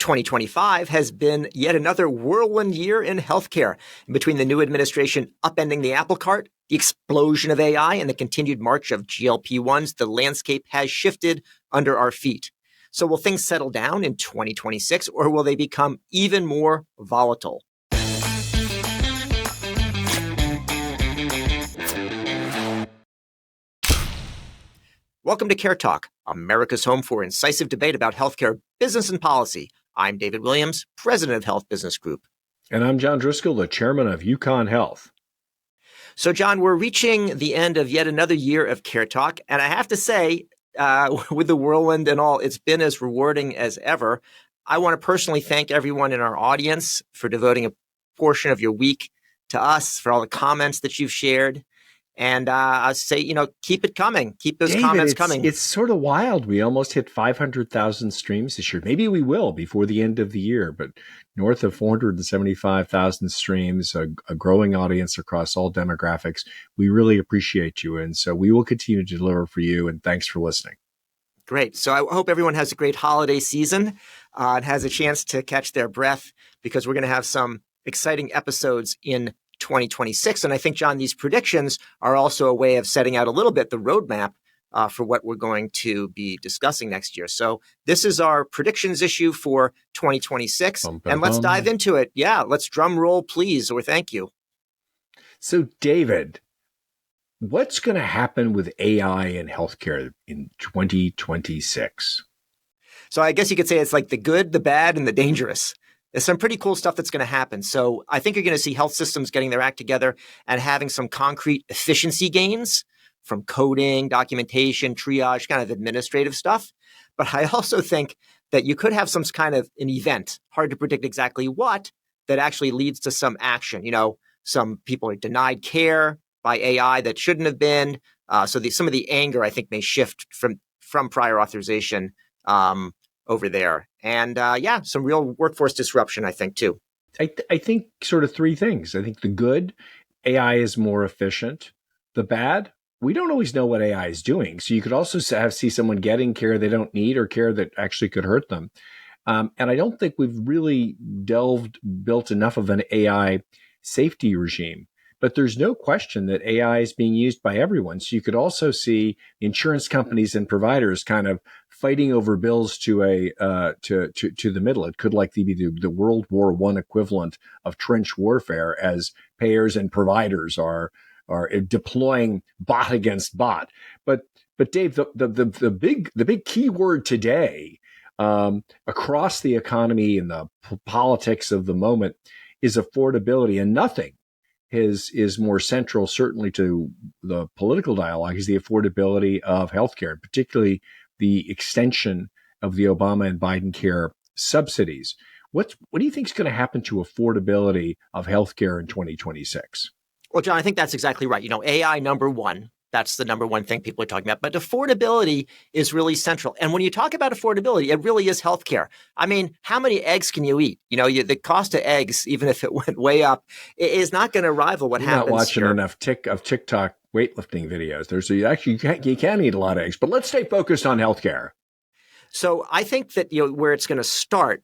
2025 has been yet another whirlwind year in healthcare. Between the new administration upending the apple cart, the explosion of AI, and the continued march of GLP-1s, the landscape has shifted under our feet. So will things settle down in 2026, or will they become even more volatile? Welcome to CareTalk, America's home for incisive debate about healthcare, business, and policy. I'm David Williams, president of Health Business Group. And I'm John Driscoll, the chairman of UConn Health. So, John, we're reaching the end of yet another year of CareTalk. And I have to say, with the whirlwind and all, it's been as rewarding as ever. I want to personally thank everyone in our audience for devoting a portion of your week to us, for all the comments that you've shared. And I say, keep it coming. Keep those comments coming. It's sort of wild. We almost hit 500,000 streams this year. Maybe we will before the end of the year, but north of 475,000 streams, a growing audience across all demographics. We really appreciate you. And so we will continue to deliver for you. And thanks for listening. Great. So I hope everyone has a great holiday season and has a chance to catch their breath, because we're going to have some exciting episodes in 2026. And I think, John, these predictions are also a way of setting out a little bit the roadmap for what we're going to be discussing next year. So this is our predictions issue for 2026. And let's dive into it. Yeah, let's drum roll, please, or thank you. So, David, what's going to happen with AI in healthcare in 2026? So I guess you could say it's like the good, the bad, and the dangerous. There's some pretty cool stuff that's going to happen. So I think you're going to see health systems getting their act together and having some concrete efficiency gains from coding, documentation, triage, kind of administrative stuff. But I also think that you could have some kind of an event, hard to predict exactly what, that actually leads to some action. Some people are denied care by AI that shouldn't have been. So some of the anger, I think, may shift from prior authorization over there. And some real workforce disruption, I think, too. I think sort of three things. I think the good, AI is more efficient. The bad, we don't always know what AI is doing. So you could also see someone getting care they don't need or care that actually could hurt them. And I don't think we've really built enough of an AI safety regime. But there's no question that AI is being used by everyone. So you could also see insurance companies and providers kind of fighting over bills to the middle. It could likely be the World War I equivalent of trench warfare, as payers and providers are deploying bot against bot. But Dave, the big key word today across the economy and the politics of the moment is affordability, and nothing is more central, certainly, to the political dialogue, is the affordability of healthcare, particularly the extension of the Obama and Biden care subsidies. What do you think is going to happen to affordability of healthcare in 2026? Well, John, I think that's exactly right. AI, number one. That's the number one thing people are talking about. But affordability is really central. And when you talk about affordability, it really is healthcare. I mean, how many eggs can you eat? The cost of eggs, even if it went way up, is not going to rival what happens. You're not watching enough TikTok weightlifting videos. You can eat a lot of eggs. But let's stay focused on healthcare. So I think that where it's going to start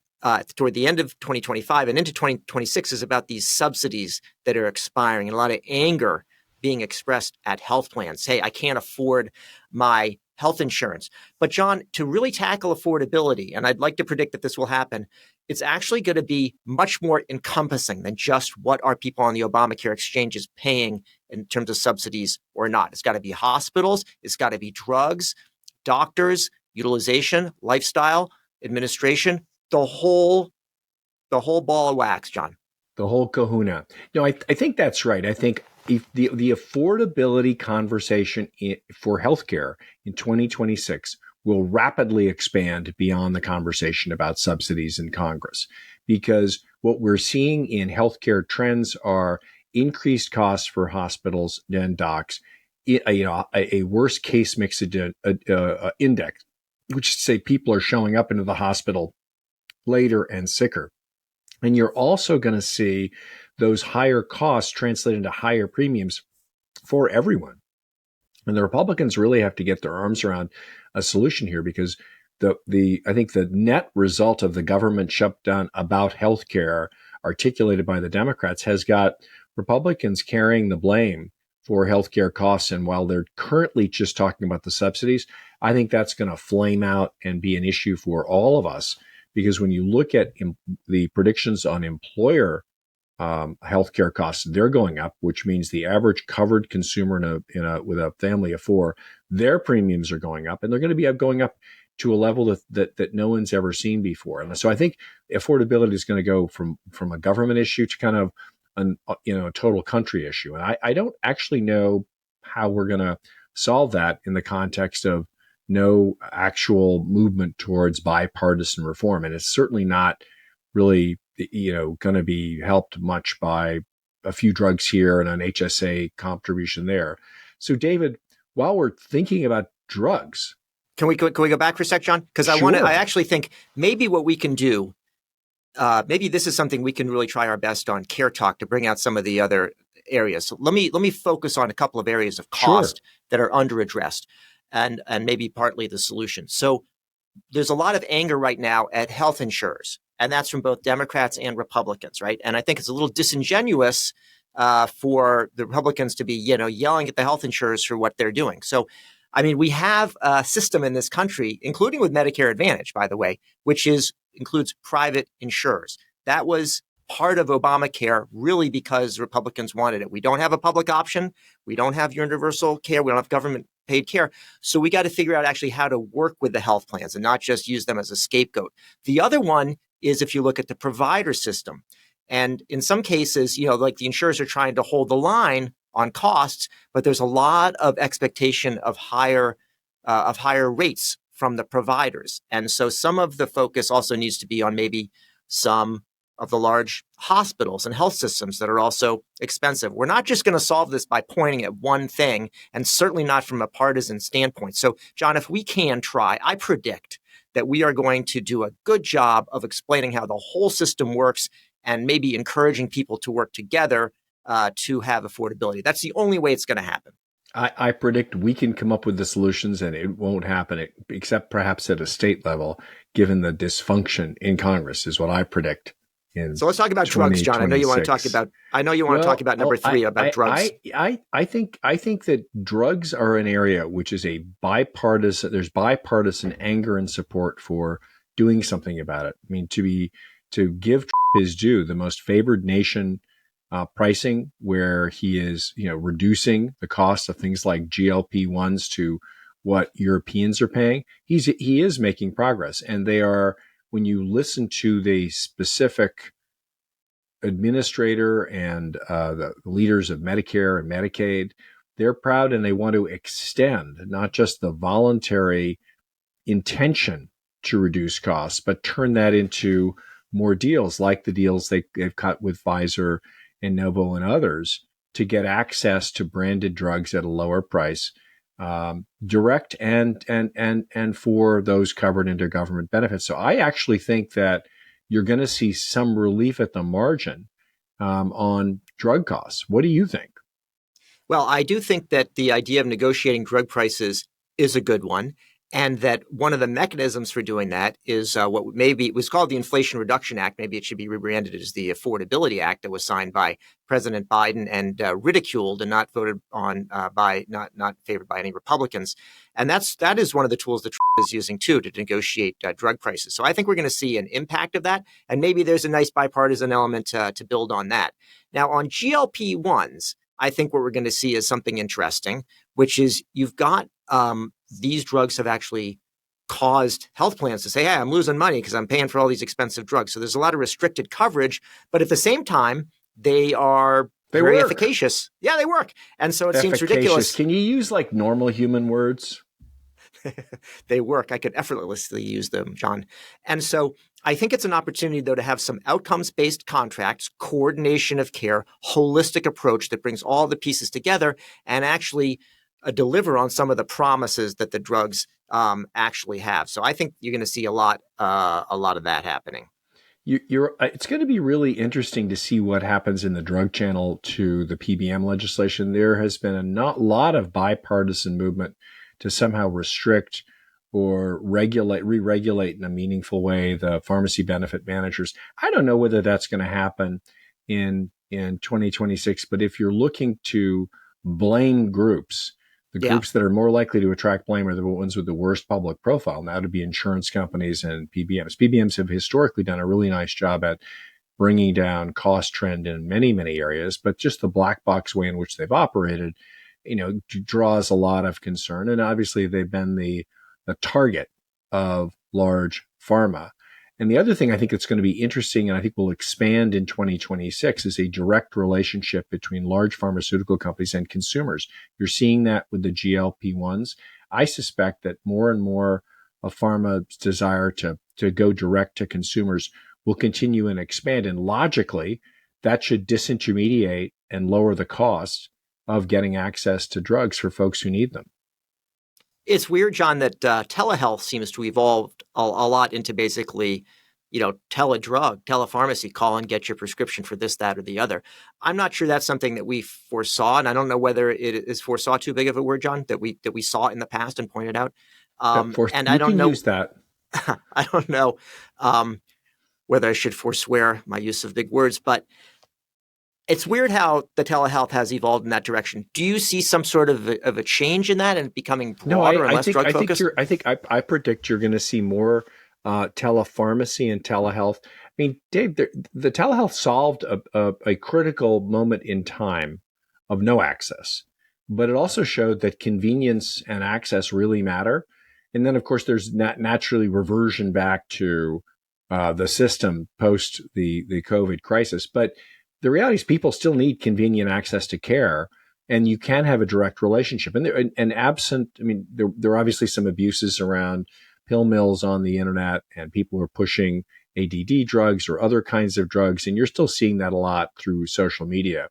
toward the end of 2025 and into 2026 is about these subsidies that are expiring, and a lot of anger being expressed at health plans. Hey, I can't afford my health insurance. But John, to really tackle affordability, and I'd like to predict that this will happen, it's actually going to be much more encompassing than just what are people on the Obamacare exchanges paying in terms of subsidies or not. It's got to be hospitals, it's got to be drugs, doctors, utilization, lifestyle, administration, the whole ball of wax, John. The whole kahuna. No, I think that's right. I think if the affordability conversation for healthcare in 2026 will rapidly expand beyond the conversation about subsidies in Congress, because what we're seeing in healthcare trends are increased costs for hospitals and docs, a worst case mix index, which is to say people are showing up into the hospital later and sicker. And you're also going to see those higher costs translate into higher premiums for everyone. And the Republicans really have to get their arms around a solution here, because I think the net result of the government shutdown about healthcare articulated by the Democrats has got Republicans carrying the blame for healthcare costs. And while they're currently just talking about the subsidies, I think that's going to flame out and be an issue for all of us. Because when you look at the predictions on employer healthcare costs, they're going up, which means the average covered consumer with a family of four, their premiums are going up, and they're going to be going up to a level that no one's ever seen before. And so I think affordability is going to go from a government issue to kind of a total country issue. And I don't actually know how we're going to solve that in the context of no actual movement towards bipartisan reform. And it's certainly not really, going to be helped much by a few drugs here and an HSA contribution there. So, David, while we're thinking about drugs, can we go back for a sec, John? Because Sure. I actually think maybe what we can do, maybe this is something we can really try our best on CareTalk to bring out some of the other areas. So let me focus on a couple of areas of cost that are underaddressed, and maybe partly the solution. So there's a lot of anger right now at health insurers, and that's from both Democrats and Republicans, right? And I think it's a little disingenuous for the Republicans to be, yelling at the health insurers for what they're doing. So, I mean, we have a system in this country, including with Medicare Advantage, by the way, which includes private insurers. That was part of Obamacare, really because Republicans wanted it. We don't have a public option. We don't have universal care. We don't have government paid care. So we got to figure out actually how to work with the health plans and not just use them as a scapegoat. The other one is if you look at the provider system. And in some cases, like the insurers are trying to hold the line on costs, but there's a lot of expectation of higher rates from the providers. And so some of the focus also needs to be on maybe some of the large hospitals and health systems that are also expensive. We're not just going to solve this by pointing at one thing, and certainly not from a partisan standpoint. So, John, if we can try, I predict that we are going to do a good job of explaining how the whole system works and maybe encouraging people to work together to have affordability. That's the only way it's going to happen. I predict we can come up with the solutions, and it won't happen except perhaps at a state level, given the dysfunction in Congress, is what I predict. So let's talk about drugs, John. I know you want to talk about. Talk about number three, about drugs. I think that drugs are an area which is a bipartisan. There's bipartisan anger and support for doing something about it. I mean, to give his due, the most favored nation pricing, where he is, reducing the cost of things like GLP-1s to what Europeans are paying. He is making progress, and they are. When you listen to the specific administrator and the leaders of Medicare and Medicaid, they're proud and they want to extend not just the voluntary intention to reduce costs, but turn that into more deals like the deals they've cut with Pfizer and Novo and others to get access to branded drugs at a lower price. Direct and for those covered under government benefits. So I actually think that you're going to see some relief at the margin on drug costs. What do you think? Well, I do think that the idea of negotiating drug prices is a good one, and that one of the mechanisms for doing that is what maybe it was called the Inflation Reduction Act. Maybe it should be rebranded as the Affordability Act, that was signed by President Biden and ridiculed and not voted on not favored by any Republicans. And that is one of the tools that Trump is using too to negotiate drug prices. So I think we're going to see an impact of that, and maybe there's a nice bipartisan element to build on that. Now on GLP-1s, I think what we're going to see is something interesting, which is you've got these drugs have actually caused health plans to say, hey, I'm losing money because I'm paying for all these expensive drugs. So there's a lot of restricted coverage, but at the same time, they are very efficacious. Yeah, they work. And so it seems ridiculous. Can you use like normal human words? They work. I could effortlessly use them, John. And so I think it's an opportunity, though, to have some outcomes-based contracts, coordination of care, holistic approach that brings all the pieces together and actually deliver on some of the promises that the drugs actually have. So I think you're going to see a lot of that happening. It's going to be really interesting to see what happens in the drug channel to the PBM legislation. There has been a lot of bipartisan movement to somehow restrict or re-regulate in a meaningful way the pharmacy benefit managers. I don't know whether that's going to happen in 2026, but if you're looking to blame groups, the Yeah. groups that are more likely to attract blame are the ones with the worst public profile. Now to be insurance companies and PBMs. PBMs have historically done a really nice job at bringing down cost trend in many, many areas, but just the black box way in which they've operated, draws a lot of concern. And obviously they've been the target of large pharma. And the other thing I think that's going to be interesting, and I think will expand in 2026, is a direct relationship between large pharmaceutical companies and consumers. You're seeing that with the GLP-1s. I suspect that more and more of pharma's desire to go direct to consumers will continue and expand. And logically, that should disintermediate and lower the cost of getting access to drugs for folks who need them. It's weird, John, that telehealth seems to evolve a lot into basically, teledrug, telepharmacy, call and get your prescription for this, that, or the other. I'm not sure that's something that we foresaw, and I don't know whether it is foresaw too big of a word, John, that we saw in the past and pointed out. And I don't know. Use that. I don't know whether I should forswear my use of big words, but it's weird how the telehealth has evolved in that direction. Do you see some sort of a change in that and becoming broader and less drug focused? I predict you're going to see more telepharmacy and telehealth. I mean, Dave, the telehealth solved a critical moment in time of no access, but it also showed that convenience and access really matter. And then, of course, there's naturally reversion back to the system post the COVID crisis. But the reality is people still need convenient access to care, and you can have a direct relationship. And absent, I mean, there are obviously some abuses around pill mills on the internet, and people are pushing ADD drugs or other kinds of drugs, and you're still seeing that a lot through social media.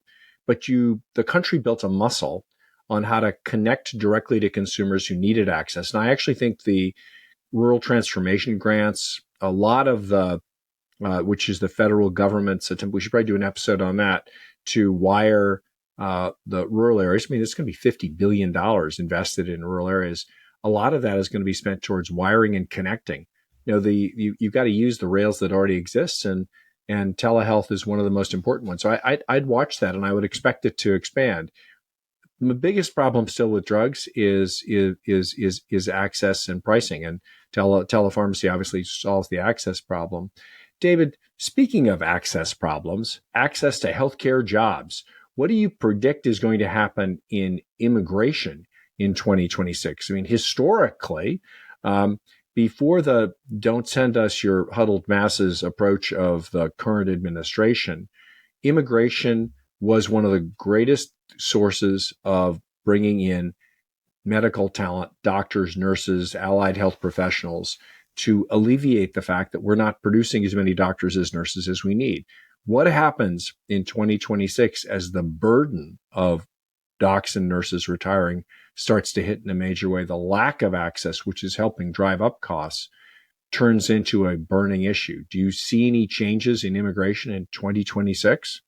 But the country built a muscle on how to connect directly to consumers who needed access. And I actually think the rural transformation grants, a lot of the which is the federal government's attempt. We should probably do an episode on that to wire the rural areas. I mean, it's going to be $50 billion invested in rural areas. A lot of that is going to be spent towards wiring and connecting. You've got to use the rails that already exist, and telehealth is one of the most important ones. So I'd watch that, and I would expect it to expand. The biggest problem still with drugs is access and pricing, and telepharmacy obviously solves the access problem. David, speaking of access problems, access to healthcare jobs, what do you predict is going to happen in immigration in 2026? I mean, historically, before the "don't send us your huddled masses" approach of the current administration, immigration was one of the greatest sources of bringing in medical talent, doctors, nurses, allied health professionals, to alleviate the fact that we're not producing as many doctors as nurses as we need. What happens in 2026 as the burden of docs and nurses retiring starts to hit in a major way? The lack of access, which is helping drive up costs, turns into a burning issue. Do you see any changes in immigration in 2026?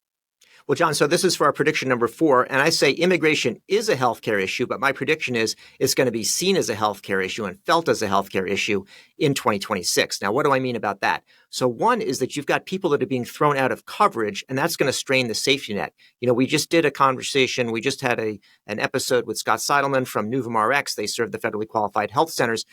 Well, John, so this is for our prediction number 4. And I say immigration is a healthcare issue, but my prediction is it's going to be seen as a healthcare issue and felt as a healthcare issue in 2026. Now, what do I mean about that? So one is that you've got people that are being thrown out of coverage, and that's going to strain the safety net. We just did a conversation. We just had an episode with Scott Seidelman from Novum RX. They serve the federally qualified health centers.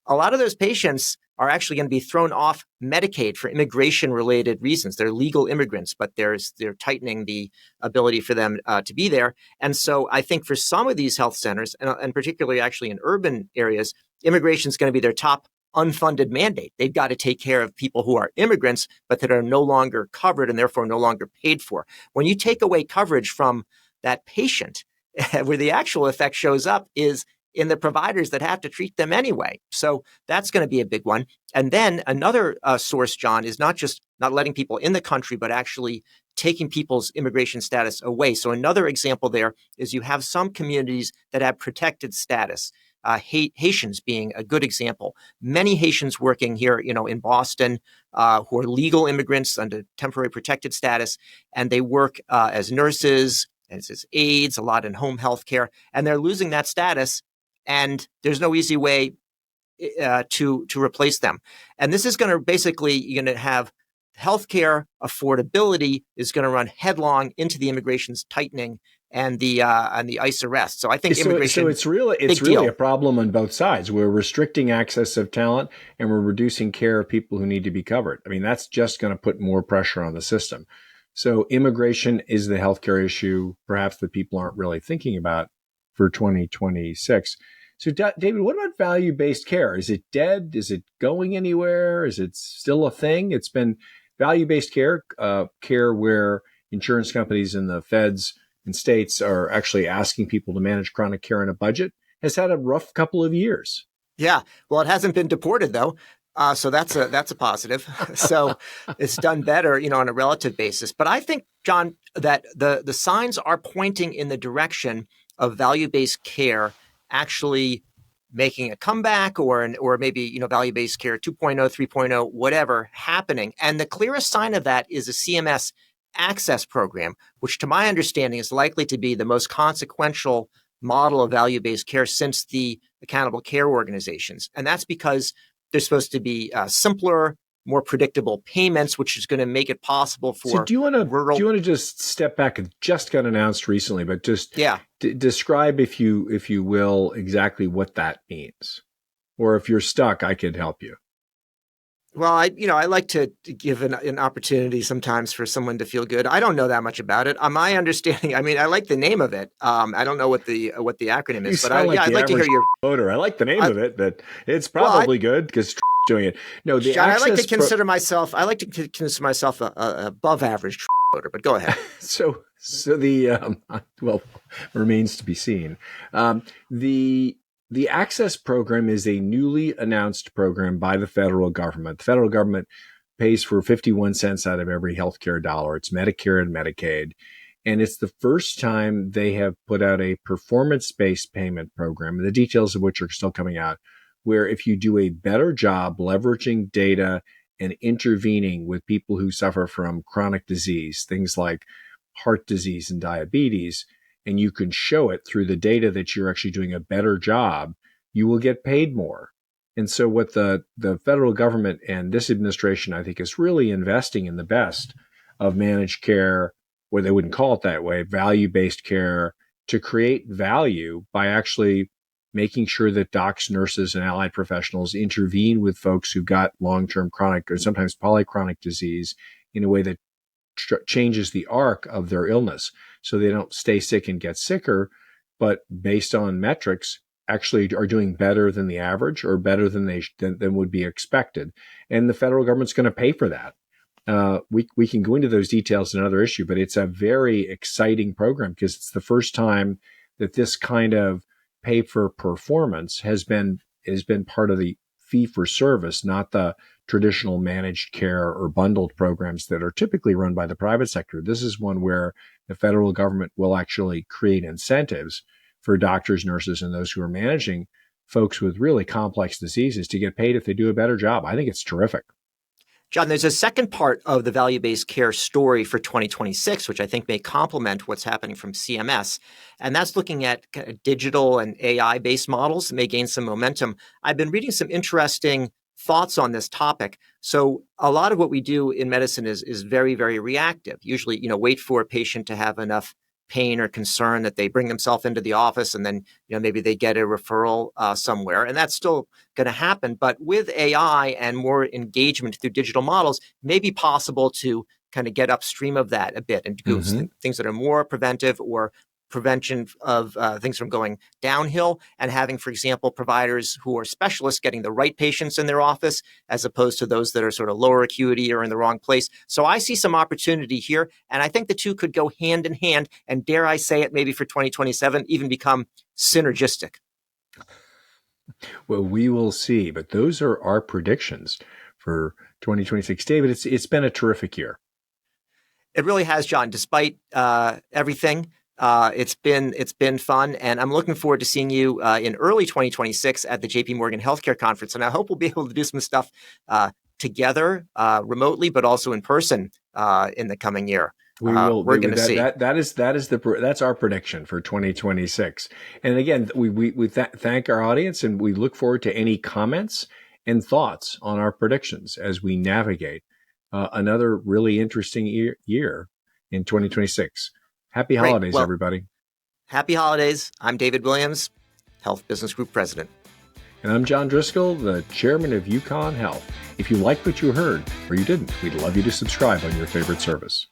A lot of those patients are actually going to be thrown off Medicaid for immigration-related reasons. They're legal immigrants, but they're tightening the ability for them to be there. And so I think for some of these health centers, and particularly actually in urban areas, immigration is going to be their top unfunded mandate. They've got to take care of people who are immigrants, but that are no longer covered and therefore no longer paid for. When you take away coverage from that patient, where the actual effect shows up is in the providers that have to treat them anyway. So that's going to be a big one. And then another source, John, is not just not letting people in the country, but actually taking people's immigration status away. So another example there is you have some communities that have protected status. Haitians being a good example. Many Haitians working here, in Boston, who are legal immigrants under temporary protected status, and they work as nurses, as aides, a lot in home health care, and they're losing that status. And there's no easy way to replace them. And this is going to basically, you're going to have healthcare affordability is going to run headlong into the immigration's tightening and the ICE arrest. So I think immigration. So it's really a problem on both sides. We're restricting access of talent and we're reducing care of people who need to be covered. I mean, that's just going to put more pressure on the system. So immigration is the healthcare issue, perhaps that people aren't really thinking about for 2026. So David, what about value-based care? Is it dead? Is it going anywhere? Is it still a thing? It's been value-based care, care where insurance companies and the feds and states are actually asking people to manage chronic care on a budget, has had a rough couple of years. Yeah. Well, it hasn't been deported, though. So that's a positive. So it's done better, on a relative basis. But I think, John, that the signs are pointing in the direction of value-based care actually making a comeback or maybe, value-based care 2.0, 3.0, whatever happening. And the clearest sign of that is a CMS access program, which to my understanding is likely to be the most consequential model of value-based care since the accountable care organizations. And that's because there's supposed to be simpler, more predictable payments, which is going to make it possible for. So do you want to just step back? It just got announced recently, but just describe, if you will, exactly what that means, or if you're stuck, I could help you. Well, I like to give an opportunity sometimes for someone to feel good. I don't know that much about it. My understanding, I mean, I like the name of it. I don't know what the acronym is, but I'd like to hear your voter. I like the name of it, but it's probably good because doing it. No, I like to consider myself a above average voter, but go ahead. So the remains to be seen. The Access program is a newly announced program by the federal government. The federal government pays for 51 cents out of every healthcare dollar. It's Medicare and Medicaid. And it's the first time they have put out a performance-based payment program, the details of which are still coming out, where if you do a better job leveraging data and intervening with people who suffer from chronic disease, things like heart disease and diabetes, and you can show it through the data that you're actually doing a better job, you will get paid more. And so what the federal government and this administration, I think, is really investing in the best of managed care, where they wouldn't call it that way, value-based care, to create value by actually making sure that docs, nurses, and allied professionals intervene with folks who've got long-term chronic or sometimes polychronic disease in a way that changes the arc of their illness, so they don't stay sick and get sicker, but based on metrics actually are doing better than the average or better than than would be expected. And the federal government's going to pay for that. We can go into those details in another issue, but it's a very exciting program because it's the first time that this kind of pay for performance has been part of the fee for service, not the traditional managed care or bundled programs that are typically run by the private sector. This is one where the federal government will actually create incentives for doctors, nurses, and those who are managing folks with really complex diseases to get paid if they do a better job. I think it's terrific. John, there's a second part of the value-based care story for 2026, which I think may complement what's happening from CMS, and that's looking at kind of digital and AI-based models that may gain some momentum. I've been reading some interesting thoughts on this topic. So a lot of what we do in medicine is very, very reactive. Usually, wait for a patient to have enough pain or concern that they bring themselves into the office, and then maybe they get a referral somewhere, and that's still going to happen. But with AI and more engagement through digital models, it may be possible to kind of get upstream of that a bit and do things that are more preventive or prevention of things from going downhill, and having, for example, providers who are specialists getting the right patients in their office as opposed to those that are sort of lower acuity or in the wrong place. So I see some opportunity here, and I think the two could go hand in hand, and dare I say it, maybe for 2027, even become synergistic. Well, we will see, but those are our predictions for 2026. David, it's been a terrific year. It really has, John, despite everything. It's been fun, and I'm looking forward to seeing you in early 2026 at the JP Morgan Healthcare Conference. And I hope we'll be able to do some stuff together remotely, but also in person in the coming year. We will. we're going to see. That's our prediction for 2026. And again, we thank our audience, and we look forward to any comments and thoughts on our predictions as we navigate another really interesting year in 2026. Happy holidays, everybody. Happy holidays. I'm David Williams, Health Business Group President. And I'm John Driscoll, the chairman of UConn Health. If you liked what you heard or you didn't, we'd love you to subscribe on your favorite service.